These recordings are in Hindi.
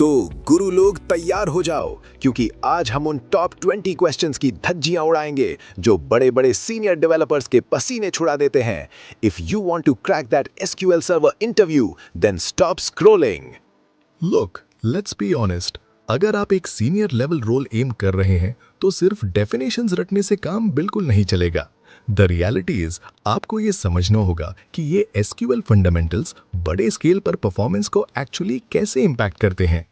तो गुरु लोग तैयार हो जाओ, क्योंकि आज हम उन टॉप 20 क्वेश्चंस की धज्जियां उड़ाएंगे जो बड़े बड़े सीनियर डेवलपर्स के पसीने छुड़ा देते हैं। If you want to crack that SQL server interview, then stop scrolling. Look, let's be honest, अगर आप एक सीनियर लेवल रोल एम कर रहे हैं तो सिर्फ डेफिनेशंस रटने से काम बिल्कुल नहीं चलेगा। द रियलिटी इज आपको ये समझना होगा कि ये एसक्यूएल फंडामेंटल्स बड़े स्केल पर परफॉर्मेंस को एक्चुअली कैसे इम्पैक्ट करते हैं।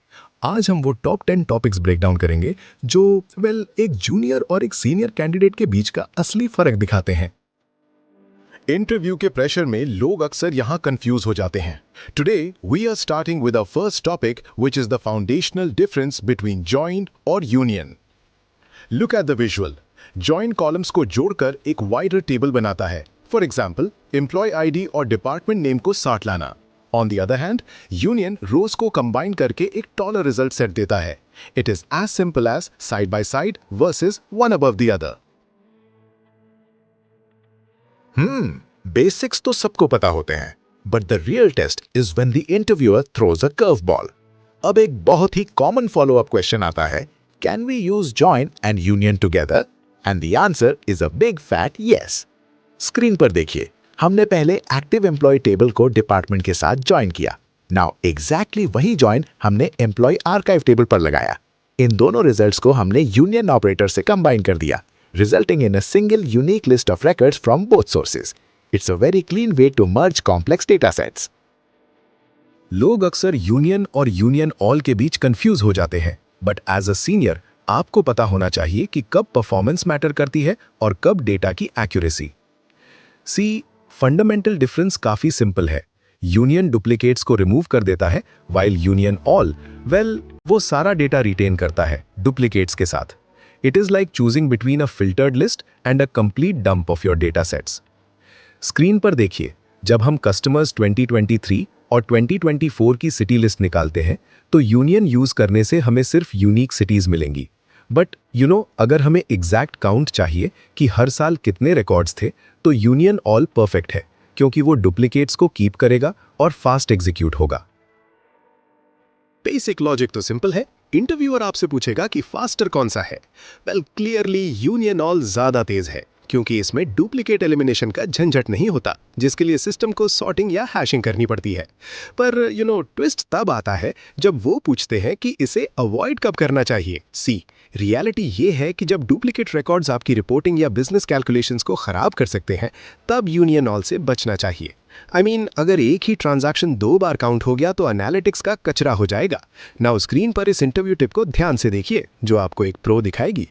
आज हम वो टॉप 10 टॉपिक्स ब्रेक डाउन करेंगे जो एक जूनियर और एक सीनियर कैंडिडेट के बीच का असली फर्क दिखाते हैं। इंटरव्यू के प्रेशर में लोग अक्सर यहाँ कंफ्यूज हो जाते हैं। Today we are starting with our first topic which is the foundational difference between join और union. Look at the visual. Join columns को जोड़कर एक वाइडर टेबल बनाता है। फॉर एग्जाम्पल, एम्प्लॉय आईडी और डिपार्टमेंट नेम को साथ लाना। On the other hand, union rows को कंबाइन करके एक टॉलर रिजल्ट सेट देता है। It is as simple as side by side versus one above the other. Basics तो सबको पता होते हैं, but the real test is when the interviewer throws a curve ball. अब एक बहुत ही कॉमन फॉलो अप क्वेश्चन आता है, can we use join and union together? And the answer is a big fat yes. Screen पर देखिए, हमने पहले एक्टिव एम्प्लॉय टेबल को डिपार्टमेंट के साथ ज्वाइन किया। नाउ एग्जैक्टली वही ज्वाइन हमने एम्प्लॉय आर्काइव टेबल पर लगाया। इन दोनों रिजल्ट्स को हमने यूनियन ऑपरेटर से कंबाइन कर दिया, resulting in a single unique list of records from both sources. It's a very clean way to merge complex data sets. लोग अक्सर यूनियन और यूनियन ऑल के बीच कंफ्यूज हो जाते हैं, बट एज अ सीनियर आपको पता होना चाहिए कि कब परफॉर्मेंस मैटर करती है और कब डेटा की एक्यूरेसी। फंडामेंटल डिफरेंस काफी सिंपल है। यूनियन डुप्लीकेट्स को रिमूव कर देता है, वाइल यूनियन ऑल वो सारा डेटा रिटेन करता है डुप्लीकेट्स के साथ। It is like choosing between a filtered list and a complete dump of your data sets. Screen पर देखिए, जब हम कस्टमर्स 2023 और 2024 की सिटी लिस्ट निकालते हैं तो यूनियन यूज करने से हमें सिर्फ यूनिक सिटीज मिलेंगी। बट अगर हमें एग्जैक्ट काउंट चाहिए कि हर साल कितने रिकॉर्ड्स थे, तो यूनियन ऑल परफेक्ट है, क्योंकि वो डुप्लीकेट्स को कीप करेगा और फास्ट एग्जीक्यूट होगा। बेसिक लॉजिक तो सिंपल है। इंटरव्यूअर आपसे पूछेगा कि फास्टर कौन सा है। क्लियरली यूनियन ऑल ज्यादा तेज है, क्योंकि इसमें डुप्लीकेट एलिमिनेशन का झंझट नहीं होता, जिसके लिए सिस्टम को सॉर्टिंग या हैशिंग करनी पड़ती है। पर ट्विस्ट तब आता है जब वो पूछते हैं कि इसे अवॉइड कब करना चाहिए। रियलिटी ये है कि जब डुप्लीकेट रिकॉर्ड्स आपकी रिपोर्टिंग या बिजनेस कैलकुलेशंस को खराब कर सकते हैं, तब यूनियन ऑल से बचना चाहिए। अगर एक ही ट्रांजैक्शन 2 बार काउंट हो गया तो एनालिटिक्स का कचरा हो जाएगा। नाउ स्क्रीन पर इस इंटरव्यू टिप को ध्यान से देखिए, जो आपको एक प्रो दिखाएगी।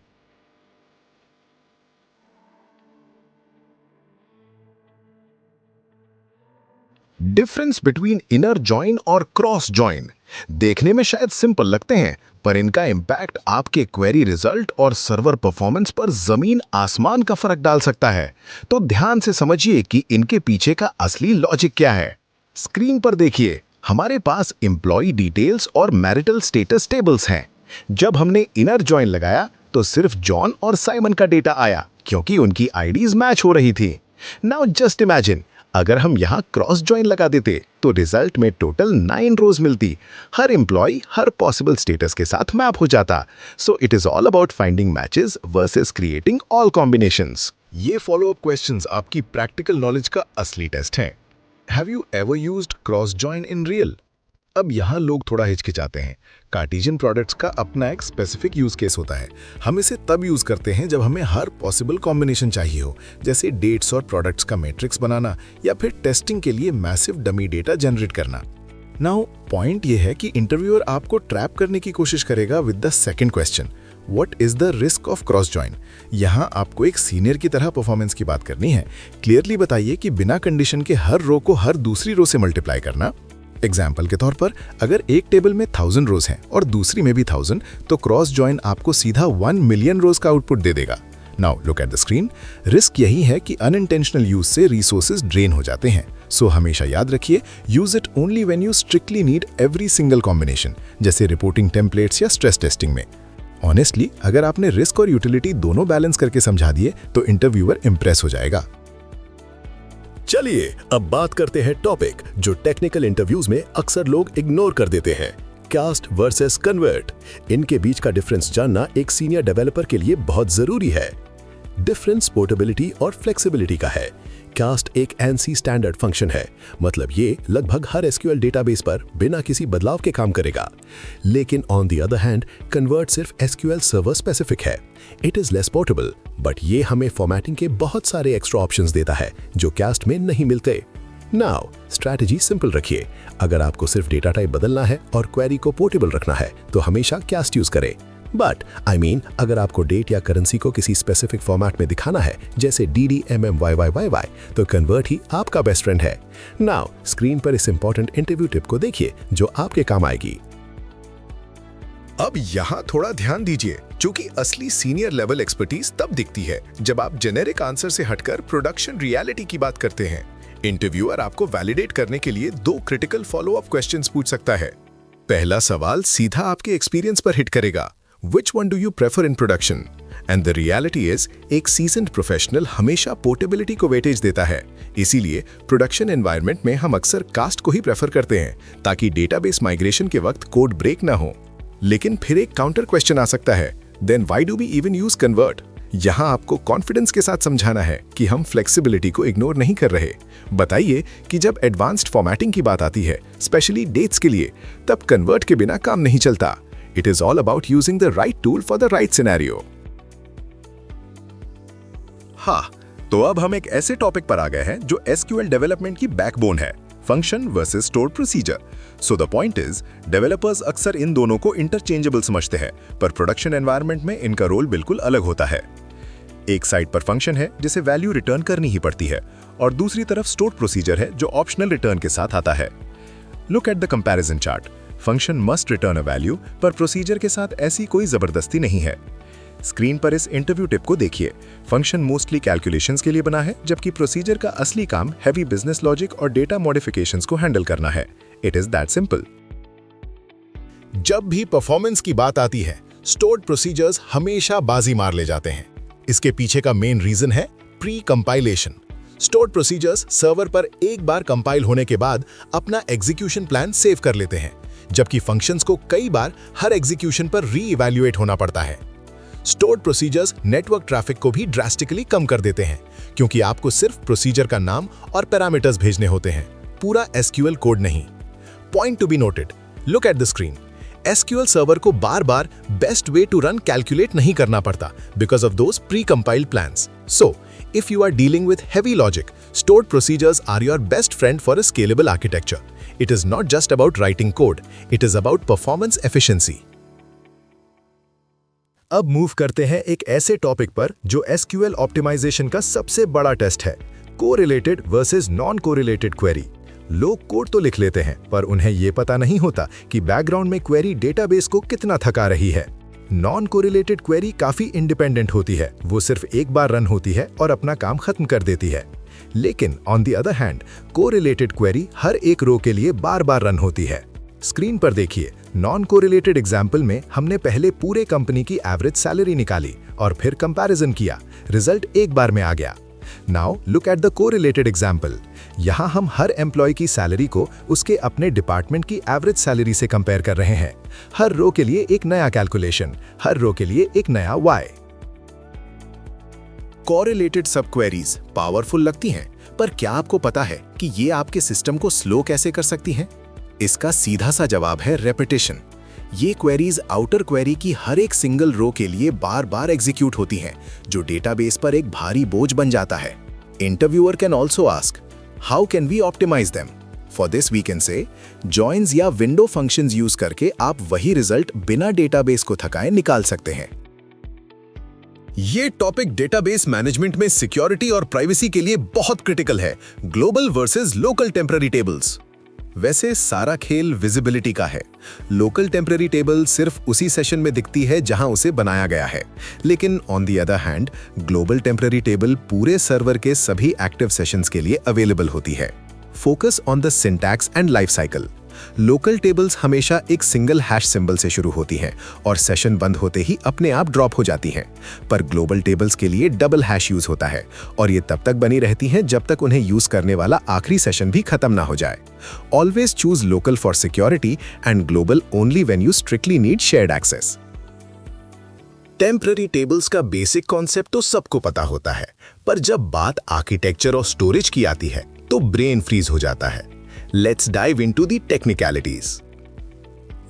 डिफरेंस बिटवीन इनर जॉइन और क्रॉस जॉइन देखने में शायद सिंपल लगते हैं, पर इनका इंपैक्ट आपके क्वेरी रिजल्ट और सर्वर परफॉर्मेंस पर जमीन आसमान का फर्क डाल सकता है। तो ध्यान से समझिए कि इनके पीछे का असली लॉजिक क्या है। स्क्रीन पर देखिए, हमारे पास एम्प्लॉय डिटेल्स और मैरिटल स्टेटस टेबल्स हैं। जब हमने इनर जॉइन लगाया तो सिर्फ जॉन और साइमन का डेटा आया, क्योंकि उनकी आईडीज मैच हो रही थी। नाउ जस्ट इमेजिन, अगर हम यहाँ क्रॉस जॉइन लगा देते तो रिजल्ट में टोटल 9 रोज मिलती। हर एम्प्लॉय हर पॉसिबल स्टेटस के साथ मैप हो जाता। So it is all about finding matches versus creating all combinations. ये फॉलो अप क्वेश्चंस आपकी प्रैक्टिकल नॉलेज का असली टेस्ट हैं। Have you ever used cross join in real? अब यहाँ लोग थोड़ा हिचकिचाते हैं। कार्टेशियन प्रोडक्ट्स का अपना एक स्पेसिफिक यूज केस होता है। हम इसे तब यूज करते हैं जब हमें हर पॉसिबल कॉम्बिनेशन चाहिए हो, जैसे डेट्स और प्रोडक्ट्स का मैट्रिक्स बनाना या फिर टेस्टिंग के लिए मैसिव डमी डेटा जनरेट करना। नाउ पॉइंट ये है कि इंटरव्यूअर आपको ट्रैप करने की कोशिश करेगा with the second question, what is the risk of cross join? यहाँ आपको एक सीनियर की तरह परफॉर्मेंस की बात करनी है। क्लियरली बताइए कि बिना कंडीशन के हर रो को हर दूसरी रो से मल्टीप्लाई करना। एग्जाम्पल के तौर पर, अगर एक टेबल में 1000 रोज हैं और दूसरी में भी 1000, तो क्रॉस जॉइन आपको सीधा 1 मिलियन रोज का आउटपुट दे देगा। Now look at the screen. Risk यही है कि अनइंटेंशनल यूज से रिसोर्सेज ड्रेन हो जाते हैं। सो हमेशा याद रखिए, use it only when you strictly need every single combination, जैसे रिपोर्टिंग टेम्पलेट्स या स्ट्रेस टेस्टिंग में। ऑनेस्टली, अगर आपने रिस्क और यूटिलिटी दोनों बैलेंस करके समझा दिए तो इंटरव्यूअर इंप्रेस हो जाएगा। चलिए अब बात करते हैं टॉपिक जो टेक्निकल इंटरव्यूज में अक्सर लोग इग्नोर कर देते हैं, कास्ट वर्सेस कन्वर्ट, इनके बीच का डिफरेंस जानना एक सीनियर डेवलपर के लिए बहुत जरूरी है। डिफरेंस पोर्टेबिलिटी और फ्लेक्सिबिलिटी का है। कास्ट एक एनसी स्टैंडर्ड फंक्शन है, मतलब ये लगभग हर एसक्यूएल डेटाबेस पर बिना किसी बदलाव के काम करेगा। लेकिन on the other hand convert सिर्फ एसक्यूएल सर्वर स्पेसिफिक है। It is less portable, but ये हमें फॉर्मेटिंग के बहुत सारे एक्स्ट्रा ऑप्शंस देता है जो कास्ट में नहीं मिलते। नाउ स्ट्रैटेजी सिंपल रखिए। अगर आपको सिर्फ डेटा टाइप बदलना है और क्वेरी को पोर्टेबल रखना है तो हमेशा कास्ट यूज करें। बट अगर आपको डेट या करेंसी को किसी स्पेसिफिक फॉर्मेट में दिखाना है, जैसे DDMMYYYY, तो कन्वर्ट ही आपका बेस्ट फ्रेंड है। नाउ स्क्रीन पर इस इंपॉर्टेंट इंटरव्यू टिप को देखिए जो आपके काम आएगी। अब यहाँ थोड़ा ध्यान दीजिए, क्योंकि असली सीनियर लेवल एक्सपर्टीज तब दिखती है जब आप जेनेरिक आंसर से हटकर प्रोडक्शन रियलिटी की बात करते हैं। इंटरव्यूअर आपको वैलिडेट करने के लिए 2 क्रिटिकल फॉलोअप क्वेश्चंस पूछ सकता है। पहला सवाल सीधा आपके एक्सपीरियंस पर हिट करेगा, Which one do you prefer in production? And the reality is, एक seasoned professional हमेशा पोर्टेबिलिटी को वेटेज देता है। इसीलिए प्रोडक्शन एनवायरनमेंट में हम अक्सर कास्ट को ही प्रेफर करते हैं, ताकि डेटाबेस माइग्रेशन के वक्त कोड ब्रेक ना हो। लेकिन फिर एक काउंटर क्वेश्चन आ सकता है, Then why do we even use convert? यहाँ आपको कॉन्फिडेंस के साथ समझाना है कि हम फ्लेक्सिबिलिटी को इग्नोर नहीं कर रहे। बताइए कि जब एडवांस्ड फॉर्मेटिंग की बात आती है, स्पेशली डेट्स के लिए, तब कन्वर्ट के बिना काम नहीं चलता। It is all about using the right tool for the right scenario. हाँ, तो अब हम एक ऐसे टॉपिक पर आ गए हैं जो SQL डेवलपमेंट की बैकबोन है, function versus stored procedure. So the point is, developers अक्सर इन दोनों को इंटरचेंजेबल समझते हैं, पर प्रोडक्शन एनवायरनमेंट में इनका रोल बिल्कुल अलग होता है। एक साइड पर फंक्शन है जिसे वैल्यू रिटर्न करनी ही पड़ती है, और दूसरी तरफ स्टोर्ड प्रोसीजर है जो ऑप्शनल रिटर्न के साथ आता है। Look at the comparison chart. Function must return a value, पर प्रोसीजर के साथ ऐसी कोई जबरदस्ती नहीं है। स्क्रीन पर इस इंटरव्यू टिप को देखिए। फंक्शन मोस्टली कैलकुलेशंस के लिए बना है, जबकि प्रोसीजर का असली काम हैवी बिजनेस लॉजिक और डेटा मॉडिफिकेशंस को हैंडल करना है। It is that simple. जब भी परफॉर्मेंस की बात आती है, स्टोर्ड प्रोसीजर्स हमेशा बाजी मार ले जाते हैं। इसके पीछे का मेन रीजन है pre compilation. Stored procedures server पर एक बार कंपाइल होने के बाद अपना एग्जीक्यूशन प्लान सेव कर लेते हैं, जबकि फंक्शंस को कई बार हर एग्जीक्यूशन पर री-इवैल्यूएट होना पड़ता है। स्टोर्ड प्रोसीजर्स नेटवर्क ट्रैफिक को भी ड्रास्टिकली कम कर देते हैं, क्योंकि आपको सिर्फ प्रोसीजर का नाम और पैरामीटर्स भेजने होते हैं, पूरा एसक्यूएल कोड नहीं। Point to be noted, look at the screen. SQL server को बार-बार best way to run calculate नहीं करना पड़ता because of those precompiled plans. So if you are dealing with heavy logic, stored procedures are your best friend for a scalable architecture. It is not just about writing code, it is about performance efficiency. अब मूव करते हैं एक ऐसे टॉपिक पर जो एसक्यूएल ऑप्टिमाइजेशन का सबसे बड़ा टेस्ट है, correlated versus non correlated query. लोग कोड तो लिख लेते हैं, पर उन्हें यह पता नहीं होता कि बैकग्राउंड में क्वेरी डेटाबेस को कितना थका रही है। नॉन कोरिलेटेड क्वेरी काफी इंडिपेंडेंट होती है, वो सिर्फ एक बार रन होती है और अपना काम खत्म कर देती है। लेकिन on the other hand, correlated query हर एक रो के लिए बार बार रन होती है। स्क्रीन पर देखिए, नॉन कोरिलेटेड एग्जाम्पल में हमने पहले पूरे कंपनी की एवरेज सैलरी निकाली और फिर कंपैरिजन किया, रिजल्ट एक बार में आ गया। Now look at the correlated example. यहाँ हम हर एम्प्लॉय की सैलरी को उसके अपने डिपार्टमेंट की एवरेज सैलरी से कंपेयर कर रहे हैं। हर रो के लिए एक नया कैलकुलेशन, हर रो के लिए एक नया वाई। कोरिलेटेड सब क्वेरीज पावरफुल लगती हैं, पर क्या आपको पता है कि ये आपके सिस्टम को स्लो कैसे कर सकती हैं? इसका सीधा सा जवाब है रेपिटेशन। ये क्वेरीज आउटर क्वेरी की हर एक सिंगल रो के लिए बार बार एग्जीक्यूट होती हैं, जो डेटाबेस पर एक भारी बोझ बन जाता है। Interviewer can also ask, how can we optimise them? For this we can say, joins या विंडो फंक्शंस यूज करके आप वही रिजल्ट बिना डेटाबेस को थकाए निकाल सकते हैं। ये टॉपिक डेटाबेस मैनेजमेंट में सिक्योरिटी और प्राइवेसी के लिए बहुत क्रिटिकल है। Global versus local temporary tables. वैसे सारा खेल विजिबिलिटी का है। लोकल टेम्पररी टेबल सिर्फ उसी सेशन में दिखती है जहां उसे बनाया गया है, लेकिन on the other hand global temporary table पूरे सर्वर के सभी एक्टिव सेशंस के लिए अवेलेबल होती है। Focus on the syntax and life cycle. Local tables हमेशा एक सिंगल हैश सिंबल से शुरू होती हैं और सेशन बंद होते ही अपने आप ड्रॉप हो जाती हैं। पर ग्लोबल टेबल्स के लिए डबल हैश यूज होता है और ये तब तक बनी रहती हैं जब तक उन्हें यूज करने वाला आखिरी सेशन भी खत्म ना हो जाए। Always choose local for security and global only when you strictly need shared access. Temporary tables का बेसिक कॉन्सेप्ट तो सबको पता होता है, पर जब बात आर्किटेक्चर और स्टोरेज की आती है तो ब्रेन फ्रीज हो जाता है। Let's dive into the technicalities.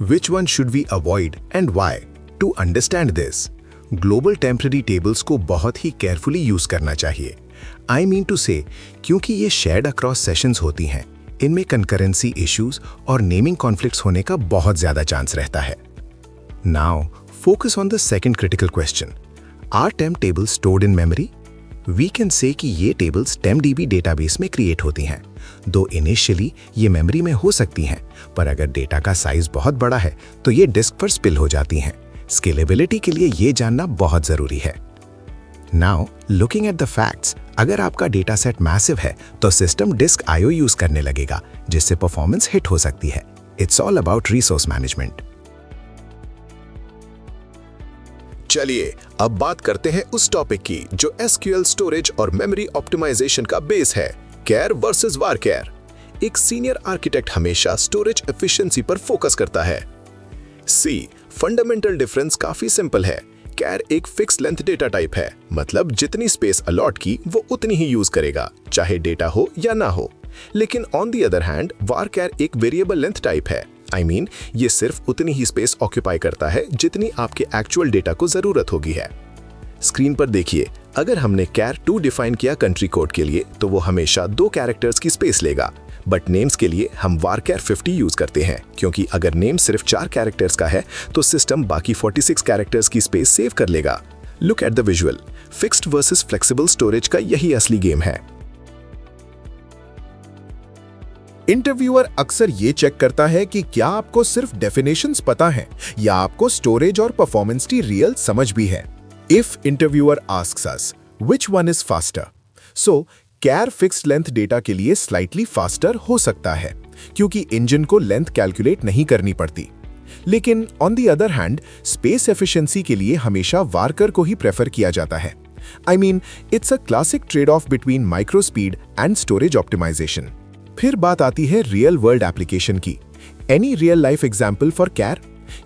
Which one should we avoid and why? To understand this, global temporary tables को बहुत ही केयरफुली यूज करना चाहिए। आई मीन टू से, क्योंकि ये शेयर्ड अक्रॉस सेशंस होती हैं, इनमें कंकरेंसी इश्यूज और नेमिंग कॉन्फ्लिक्ट्स होने का बहुत ज्यादा चांस रहता है। Now focus on the second critical question, are temp tables stored in memory? We can say कि ये टेबल्स टेम्पडीबी डेटाबेस में क्रिएट होती हैं। दो इनिशियली ये मेमोरी में हो सकती हैं, पर अगर डेटा का साइज बहुत बड़ा है तो ये डिस्क पर स्पिल हो जाती हैं। स्केलेबिलिटी के लिए ये जानना बहुत जरूरी है। Now looking at the facts, अगर आपका डेटा सेट मैसिव है तो सिस्टम डिस्क आईओ यूज करने लगेगा, जिससे परफॉर्मेंस हिट हो सकती है। It's all about resource management. चलिए अब बात करते हैं उस टॉपिक की जो एसक्यूएल स्टोरेज और मेमोरी ऑप्टिमाइजेशन का बेस है, केयर वर्सेस वारकेयर। एक सीनियर आर्किटेक्ट हमेशा स्टोरेज एफिशिएंसी पर फोकस करता है। फंडामेंटल डिफरेंस काफी सिंपल है। केयर एक फिक्स लेंथ डेटा टाइप है, मतलब जितनी स्पेस अलॉट की वो उतनी ही यूज करेगा, चाहे डेटा हो या ना हो। लेकिन ऑन द अदर हैंड वारकेयर एक वेरिएबल लेंथ टाइप है। आई मीन ये सिर्फ उतनी ही स्पेस ऑक्यूपाई करता है जितनी आपके एक्चुअल डेटा को जरूरत होगी है। स्क्रीन पर देखिए, अगर हमने केयर 2 डिफाइन किया कंट्री कोड के लिए तो वो हमेशा 2 कैरेक्टर्स की स्पेस लेगा, बट नेम्स के लिए हम वारकेयर 50 यूज करते हैं, क्योंकि अगर नेम सिर्फ 4 कैरेक्टर्स का है तो सिस्टम बाकी 46 कैरेक्टर्स की स्पेस सेव कर लेगा। Look at the visual, fixed versus flexible storage का यही असली गेम है। इंटरव्यूअर अक्सर ये चेक करता है कि क्या आपको सिर्फ डेफिनेशंस पता है या आपको स्टोरेज और परफॉर्मेंस की रियल समझ भी है। If interviewer asks us which one is faster, so care fixed length data के लिए स्लाइटली फास्टर हो सकता है, क्योंकि इंजन को लेंथ कैलकुलेट नहीं करनी पड़ती। लेकिन on the other hand space efficiency के लिए हमेशा वारकर को ही प्रेफर किया जाता है। I mean it's a classic trade off between micro speed and storage optimisation. फिर बात आती है रियल वर्ल्ड एप्लीकेशन की। Any real life example for care?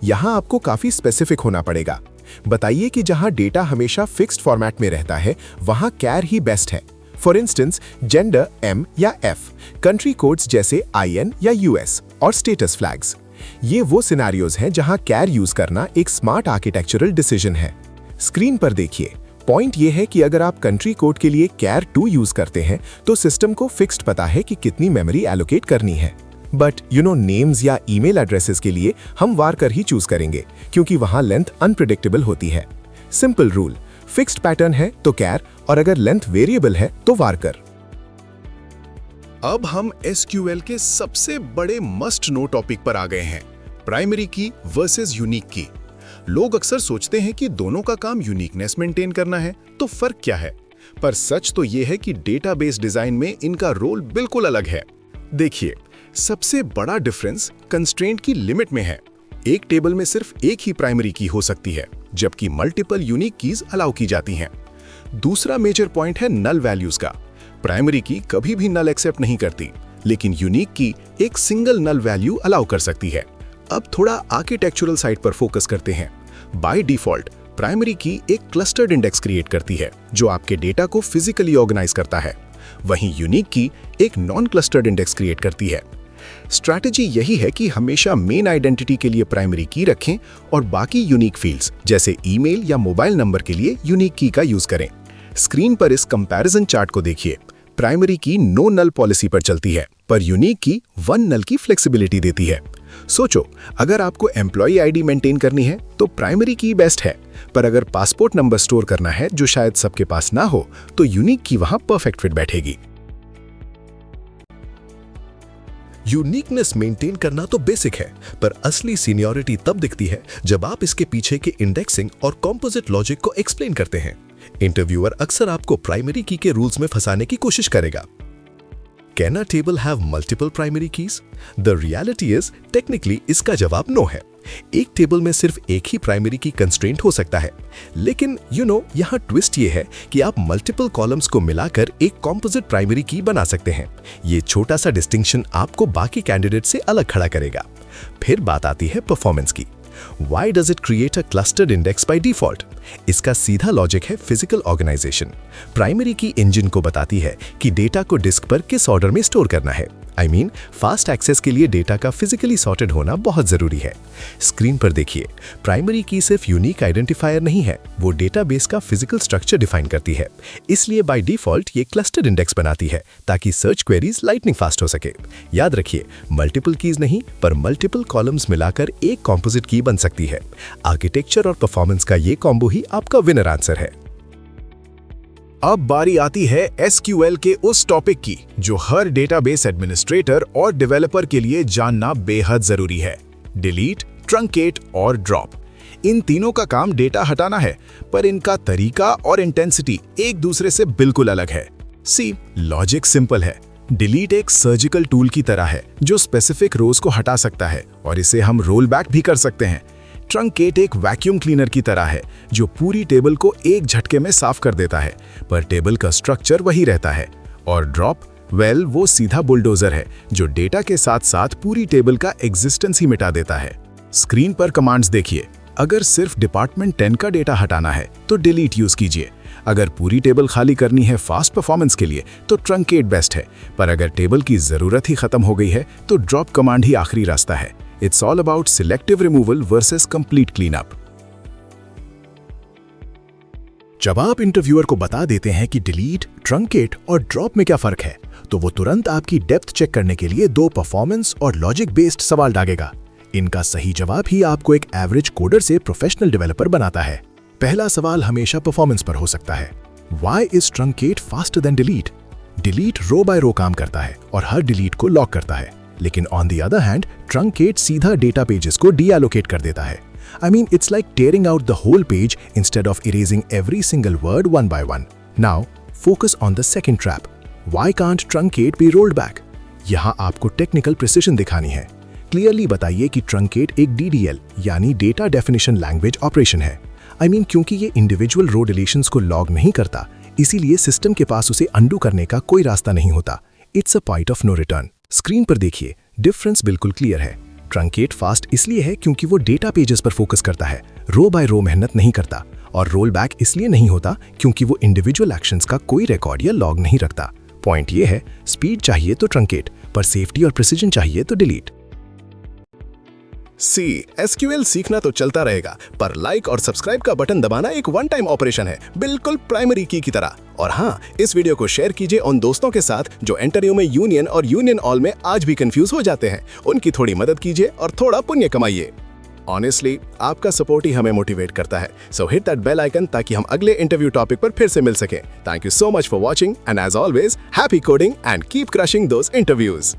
यहां आपको काफी स्पेसिफिक होना पड़ेगा। बताइए कि जहां डेटा हमेशा फिक्स्ड फॉर्मेट में रहता है वहां केयर ही बेस्ट है। फॉर इंस्टेंस जेंडर M या F, कंट्री कोड्स जैसे IN या US और स्टेटस फ्लैग्स। ये वो सिनेरियोज हैं जहां केयर यूज करना एक स्मार्ट आर्किटेक्चरल डिसीजन है। स्क्रीन पर देखिए, पॉइंट ये है कि अगर आप कंट्री कोड के लिए केयर 2 यूज करते हैं तो सिस्टम को फिक्स्ड पता है कि कितनी मेमोरी एलोकेट करनी है। बट नेम्स या ईमेल एड्रेसेस के लिए हम वारकर ही चूज करेंगे, क्योंकि वहां लेंथ अनप्रिडिक्टेबल होती है। सिंपल रूल, फिक्स्ड पैटर्न है तो केयर और अगर लेंथ वेरिएबल है तो वारकर। अब हम एसक्यूएल के सबसे बड़े मस्ट नो टॉपिक पर आ गए हैं, प्राइमरी की वर्सेस यूनिक की। लोग अक्सर सोचते हैं कि दोनों का काम यूनिकनेस मेंटेन करना है, तो फर्क क्या है? पर सच तो यह है कि डेटाबेस डिजाइन में इनका रोल बिल्कुल अलग है। देखिए, सबसे बड़ा डिफरेंस कंस्ट्रेंट की लिमिट में है। एक टेबल में सिर्फ एक ही प्राइमरी की हो सकती है, जबकि मल्टीपल यूनिक कीज अलाउ की जाती हैं। दूसरा मेजर पॉइंट है नल वैल्यूज का। प्राइमरी की कभी भी नल एक्सेप्ट नहीं करती, लेकिन यूनिक की एक सिंगल नल वैल्यू अलाउ कर सकती है। अब थोड़ा आर्किटेक्चरल साइड पर फोकस करते हैं। बाय डिफॉल्ट प्राइमरी की एक क्लस्टर्ड इंडेक्स क्रिएट करती है जो आपके डेटा को फिजिकली ऑर्गेनाइज करता है, वहीं यूनिक की एक नॉन क्लस्टर्ड इंडेक्स क्रिएट करती है। स्ट्रैटेजी यही है कि हमेशा मेन आइडेंटिटी के लिए प्राइमरी की रखें और बाकी यूनिक फील्ड्स जैसे ईमेल या मोबाइल नंबर के लिए यूनिक की का यूज करें। स्क्रीन पर इस कंपैरिजन चार्ट को देखिए। प्राइमरी की नो नल पॉलिसी पर चलती है, पर यूनिक की 1 नल की फ्लेक्सिबिलिटी देती है। सोचो, अगर आपको एम्प्लॉय आईडी मेंटेन करनी है तो प्राइमरी की बेस्ट है, पर अगर पासपोर्ट नंबर स्टोर करना है जो शायद सबके पास ना हो तो यूनिक की वहां परफेक्ट फिट बैठेगी। यूनिकनेस मेंटेन करना तो बेसिक है, पर असली सीनियरिटी तब दिखती है जब आप इसके पीछे के इंडेक्सिंग और कॉम्पोजिट लॉजिक को एक्सप्लेन करते हैं। इंटरव्यूअर अक्सर आपको प्राइमरी की के रूल्स में फंसाने की कोशिश करेगा। Can a table have multiple primary keys? The reality is, technically इसका जवाब नो है। एक टेबल में सिर्फ एक ही प्राइमरी की कंस्ट्रेंट हो सकता है, लेकिन यहाँ ट्विस्ट ये है कि आप मल्टीपल कॉलम्स को मिलाकर एक कॉम्पोजिट प्राइमरी की बना सकते हैं। ये छोटा सा डिस्टिंक्शन आपको बाकी कैंडिडेट से अलग खड़ा करेगा। फिर बात आती है परफॉर्मेंस की। Why does it create a clustered index by default? इसका सीधा लॉजिक है फिजिकल ऑर्गेनाइजेशन। प्राइमरी की इंजन को बताती है कि डेटा को डिस्क पर किस ऑर्डर में स्टोर करना है। फास्ट एक्सेस के लिए डेटा का फिजिकली सॉर्टेड होना बहुत जरूरी है। स्क्रीन पर देखिए, प्राइमरी की सिर्फ यूनिक आइडेंटिफायर नहीं है, वो डेटाबेस का फिजिकल स्ट्रक्चर डिफाइन करती है। इसलिए बाय डिफॉल्ट ये क्लस्टर्ड इंडेक्स बनाती है ताकि सर्च क्वेरीज लाइटनिंग फास्ट हो सके। याद रखिए, मल्टीपल कीज नहीं पर मल्टीपल कॉलम्स मिलाकर एक कॉम्पोजिट की बन सकती है। आर्किटेक्चर और परफॉर्मेंस का ये कॉम्बो ही आपका विनर आंसर है। अब बारी आती है SQL के उस टॉपिक की जो हर डेटाबेस एडमिनिस्ट्रेटर और डेवलपर के लिए जानना बेहद जरूरी है। डिलीट, ट्रंकेट और ड्रॉप। इन तीनों का काम डेटा हटाना है, पर इनका तरीका और इंटेंसिटी एक दूसरे से बिल्कुल अलग है। लॉजिक सिंपल है। डिलीट एक सर्जिकल टूल की तरह है जो स्पेसिफिक रोज को हटा सकता है और इसे हम रोल बैक भी कर सकते हैं। ट्रंकेट एक वैक्यूम क्लीनर की तरह है जो पूरी टेबल को एक झटके में साफ कर देता है, पर टेबल का स्ट्रक्चर वही रहता है। और ड्रॉप, वो सीधा बुलडोजर है जो डेटा के साथ साथ पूरी टेबल का एग्जिस्टेंस ही मिटा देता है। स्क्रीन पर कमांड्स देखिए। अगर सिर्फ डिपार्टमेंट 10 का डेटा हटाना है तो डिलीट यूज कीजिए। अगर पूरी टेबल खाली करनी है फास्ट परफॉर्मेंस के लिए तो ट्रंकेट बेस्ट है, पर अगर टेबल की जरूरत ही खत्म हो गई है तो ड्रॉप कमांड ही आखिरी रास्ता है। It's all about selective removal versus complete cleanup. जब आप इंटरव्यूअर को बता देते हैं कि डिलीट, ट्रंकेट और ड्रॉप में क्या फर्क है, तो वो तुरंत आपकी डेप्थ चेक करने के लिए 2 परफॉर्मेंस और लॉजिक बेस्ड सवाल दागेगा। इनका सही जवाब ही आपको एक एवरेज कोडर से प्रोफेशनल डेवलपर बनाता है। पहला सवाल हमेशा परफॉर्मेंस पर हो सकता है। Why is truncate faster than delete? Delete row by row काम करता है और हर डिलीट को लॉक करता है, लेकिन on the other hand truncate सीधा डेटा पेजेस को डीएलोकेट कर देता है। It's like tearing out the whole page instead of erasing every single word one by one. Now, focus on the second trap. Why can't truncate be rolled back? यहाँ आपको टेक्निकल प्रिसिशन दिखानी है। क्लियरली बताइए कि ट्रंकेट एक DDL यानी डेटा डेफिनेशन लैंग्वेज ऑपरेशन है। क्योंकि ये इंडिविजुअल रो डिलीशंस को लॉग नहीं करता, इसीलिए सिस्टम के पास उसे अंडू करने का कोई रास्ता नहीं होता। It's a point of no return. Screen पर देखिए, डिफरेंस बिल्कुल क्लियर है। ट्रंकेट फास्ट इसलिए है क्योंकि वो डेटा पेजेस पर फोकस करता है, रो बाय रो मेहनत नहीं करता, और रोल बैक इसलिए नहीं होता क्योंकि वो इंडिविजुअल एक्शंस का कोई रिकॉर्ड या लॉग नहीं रखता। पॉइंट ये है, स्पीड चाहिए तो ट्रंकेट, पर सेफ्टी और प्रिसिजन चाहिए तो डिलीट। SQL सीखना तो चलता रहेगा, पर लाइक और सब्सक्राइब का बटन दबाना एक वन टाइम ऑपरेशन है, बिल्कुल प्राइमरी की तरह। और हाँ, इस वीडियो को शेयर कीजिए उन दोस्तों के साथ जो इंटरव्यू में यूनियन और यूनियन ऑल में आज भी कंफ्यूज हो जाते हैं। उनकी थोड़ी मदद कीजिए और थोड़ा पुण्य कमाइए। ऑनेस्टली, आपका सपोर्ट ही हमें मोटिवेट करता है। So hit that bell icon ताकि हम अगले इंटरव्यू टॉपिक पर फिर से मिल सकें। Thank you so much for watching, and as always, happy coding and keep crushing those interviews.